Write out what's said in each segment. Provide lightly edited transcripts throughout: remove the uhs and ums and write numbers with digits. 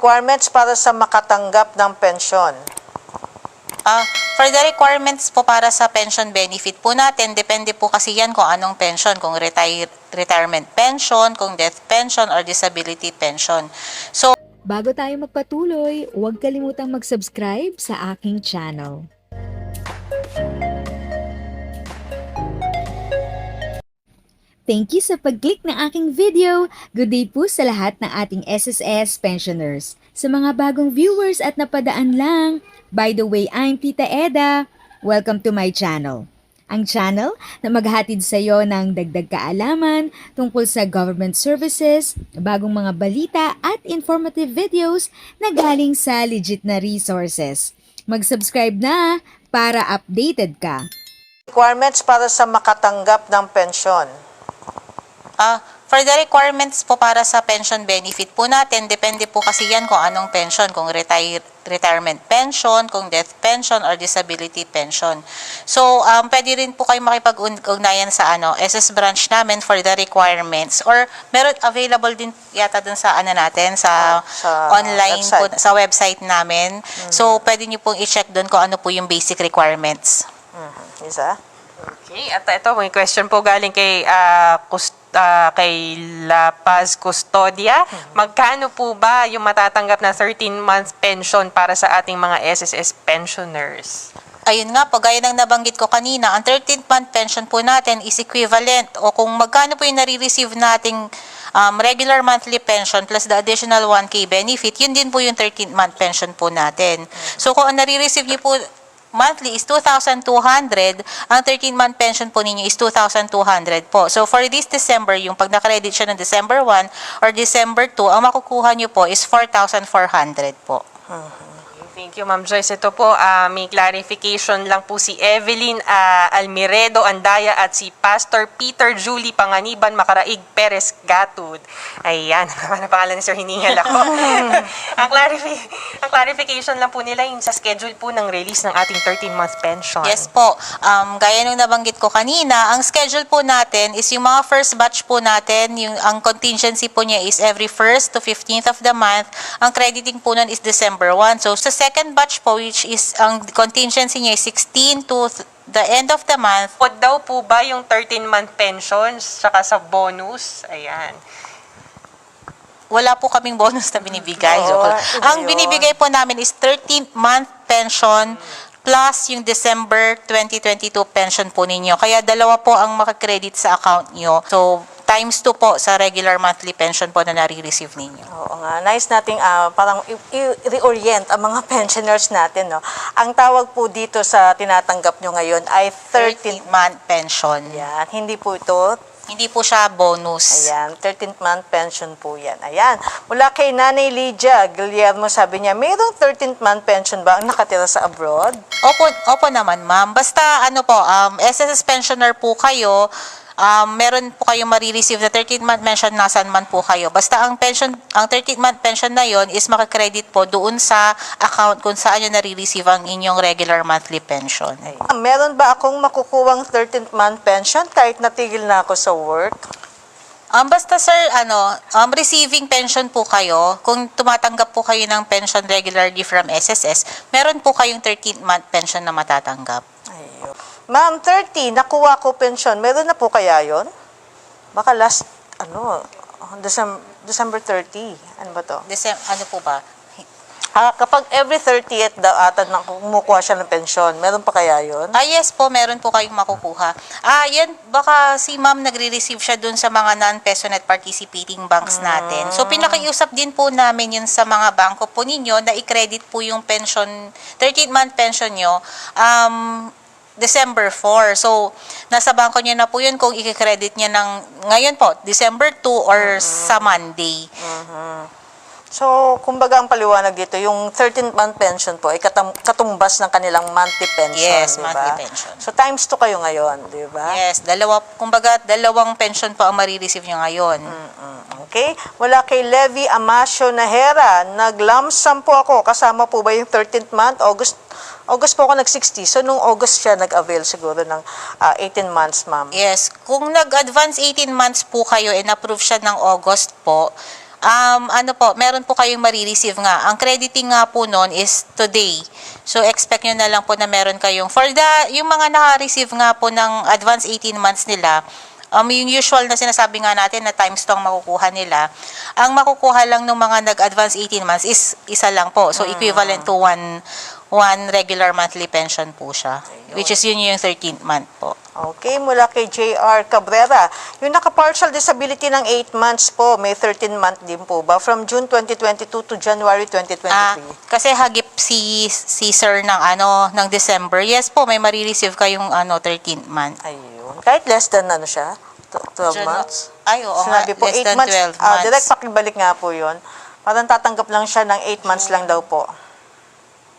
Requirements para sa makatanggap ng pensyon. For the requirements po para sa pension benefit po natin, depende po kasi yan kung anong pension, kung retirement pension, kung death pension, or disability pension. So, Bago tayo magpatuloy, huwag kalimutang mag-subscribe sa aking channel. Thank you sa pag-click ng aking video. Good day po sa lahat ng ating SSS pensioners. Sa mga bagong viewers at napadaan lang, by the way, I'm Tita Eda. Welcome to my channel. Ang channel na maghatid sa iyo ng dagdag kaalaman tungkol sa government services, bagong mga balita at informative videos na galing sa legit na resources. Mag-subscribe na para updated ka. Requirements para sa makatanggap ng pensyon. for the requirements po para sa pension benefit po natin, depende po kasi yan kung anong pension, kung retirement pension, kung death pension, or disability pension. So, pwede rin po kayo makipag-ugnayan sa SS branch namin for the requirements, or meron available din yata dun sa natin, sa online website. po, sa website namin. So, pwede nyo pong i-check dun kung ano po yung basic requirements. Isa? Okay, at ito, may question po galing kay kay La Paz Custodia. Magkano po ba yung matatanggap na 13-month pension para sa ating mga SSS pensioners? Ayun nga po, gaya ng nabanggit ko kanina, ang 13th month pension po natin is equivalent o kung magkano po yung nare-receive nating regular monthly pension plus the additional 1K benefit, yun din po yung 13th month pension po natin. So kung ang nare-receive niyo po monthly is 2,200, ang 13-month pension po ninyo is 2,200 po. So, for this December, yung pag na-credit siya ng December 1 or December 2, ang makukuha nyo po is 4,400 po. Thank you, Ma'am Joyce. Ito po, may clarification lang po si Evelyn Almiredo Andaya at si Pastor Peter Julie Panganiban Makaraig Perez Gatud. Ayan, ano pangalan ni Sir, hiningal ako. ang clarification lang po nila yung sa schedule po ng release ng ating 13-month pension. Yes po. Gaya nung nabanggit ko kanina, ang schedule po natin is yung mga first batch po natin, ang contingency po niya is every 1st to 15th of the month. Ang crediting po nun is December 1. So, sa second batch po, which is, ang contingency niya is 16 to the end of the month. Pod daw po ba yung 13-month pension saka sa bonus? Ayan. Wala po kaming bonus na binibigay. Oo, Ang yun. binibigay po namin is 13th-month pension plus yung December 2022 pension po ninyo. Kaya dalawa po ang makakredit sa account nyo. So, times 2 po sa regular monthly pension po na nare-receive ninyo. Oo nga. Nice nating parang i-reorient ang mga pensioners natin, no? Ang tawag po dito sa tinatanggap nyo ngayon ay 13th. 13th-month pension. Yan. Hindi po ito. Hindi po siya bonus. Ayan. 13th month pension po yan. Ayan. Mula kay Nanay Lydia Guillermo, sabi niya, mayroong 13th month pension ba ang nakatira sa abroad? Opo naman, ma'am. Basta SSS pensioner po kayo, meron po kayong marireceive na 13th month pension nasaan man po kayo. Basta ang 13th month pension na yon is makakredit po doon sa account kung saan nyo nare-receive ang inyong regular monthly pension. Meron ba akong makukuwang 13th month pension kahit natigil na ako sa work? Basta sir, receiving pension po kayo, kung tumatanggap po kayo ng pension regularly from SSS, meron po kayong 13th month pension na matatanggap. Ayun. Ma'am, 30, nakuha ko pension. Meron na po kaya yon? Baka last, December 30. Ano ba to? Ano po ba? Kapag every 30th daw ata kumukuha siya ng pension, meron pa kaya yon? Yes po, meron po kayong makukuha. Yan, baka si ma'am nagre-receive siya dun sa mga non-peso net participating banks natin. So, pinakiusap din po namin yun sa mga bangko po ninyo na i-credit po yung pension, 13th-month pension nyo, December 4. So, nasa bangko niya na po yun kung i-credit niya ng ngayon po, December 2 or sa Monday. So, kumbaga ang paliwanag dito, yung 13th month pension po ay katumbas ng kanilang monthly pension, Yes, diba? monthly pension. So, times 2 kayo ngayon, di ba? Yes, dalawang pension po ang marireceive nyo ngayon. Okay? Wala kay Levi Amasio Nahera, nag-lump sum po ako. Kasama po ba yung 13th month? August po ako nag-60. So, nung August siya nag-avail siguro ng 18 months, ma'am. Yes, kung nag-advance 18 months po kayo and approve siya ng August po, Ano po, meron po kayong marireceive nga. Ang crediting nga po noon is today. So, expect nyo na lang po na meron kayong, yung mga naka-receive nga po ng advance 18 months nila, yung usual na sinasabi nga natin na times 2 ang makukuha nila, ang makukuha lang ng mga nag-advance 18 months is isa lang po. So, equivalent to one regular monthly pension po siya. Which is yun yung 13th month po. Okay, mula kay J.R. Cabrera. Yung naka-partial disability ng 8 months po, may 13 month din po ba? From June 2022 to January 2023? Kasi hagip si sir ng December. Yes po, may marireceive kayong 13th month. Ayun. Kahit less than siya? 12 months? Ay, oo Sinabi nga, po, less 8 than months. 12 months. Direct pakibalik nga po yun. Parang tatanggap lang siya ng 8 months lang daw po.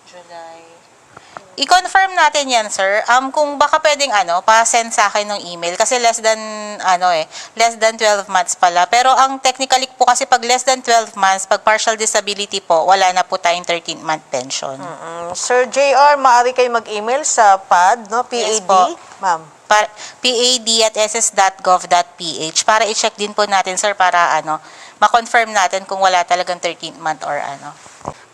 July. I-confirm natin yan, sir. Kung baka pwedeng pa-send sa akin ng email kasi less than 12 months pala. Pero ang technically po kasi pag less than 12 months, pag partial disability po, wala na po tayong 13th month pension. Sir J.R., maaari kayo mag-email sa PAD, no? PAD? Yes po. Ma'am. pad@ss.gov.ph para i-check din po natin, sir, para ma-confirm natin kung wala talagang 13th month or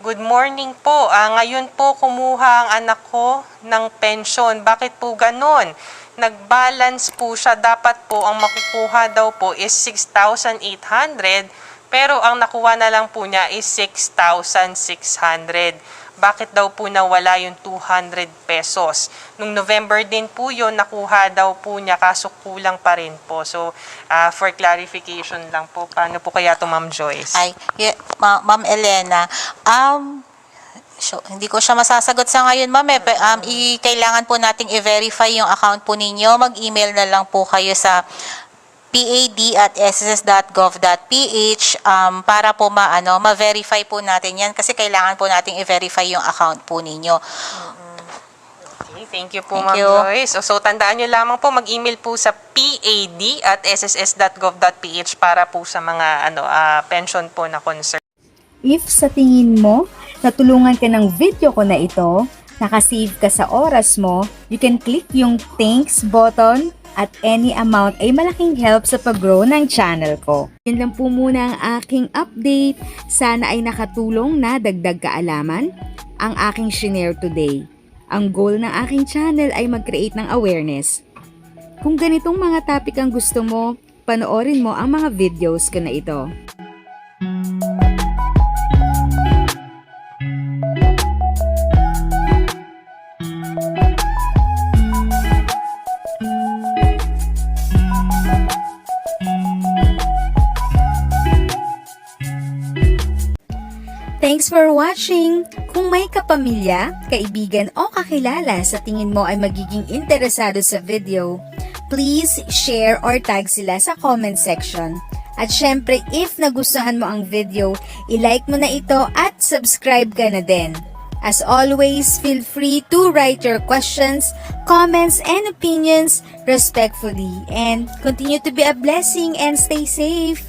Good morning po. Ngayon po kumuha ang anak ko ng pension. Bakit po ganon? Nag-balance po siya. Dapat po ang makukuha daw po is 6,800 pero ang nakuha na lang po niya is 6,600. Bakit daw po nawala yung 200 pesos? Nung November din po yun, nakuha daw po niya kaso kulang pa rin po. So, for clarification lang po, paano po kaya ito, Ma'am Joyce? Ma'am Elena, hindi ko siya masasagot sa ngayon, ma'am. Kailangan po nating i-verify yung account po ninyo. Mag-email na lang po kayo sa pad@sss.gov.ph para po ma-verify po natin yan kasi kailangan po nating i-verify yung account po ninyo. Okay, thank you po, Ma'am Joyce. So, tandaan nyo lamang po, mag-email po sa pad@sss.gov.ph para po sa mga pension po na concern. If sa tingin mo, natulungan ka ng video ko na ito, nakasave ka sa oras mo, you can click yung thanks button at any amount ay malaking help sa pag-grow ng channel ko. Yan lang po muna ang aking update. Sana ay nakatulong na dagdag kaalaman ang aking shinare today. Ang goal ng aking channel ay mag-create ng awareness. Kung ganitong mga topic ang gusto mo, panoorin mo ang mga videos ko na ito. Thanks for watching! Kung may kapamilya, kaibigan o kakilala sa tingin mo ay magiging interesado sa video, please share or tag sila sa comment section. At syempre, if nagustuhan mo ang video, i-like mo na ito at subscribe ka na din. As always, feel free to write your questions, comments, and opinions respectfully. And continue to be a blessing and stay safe!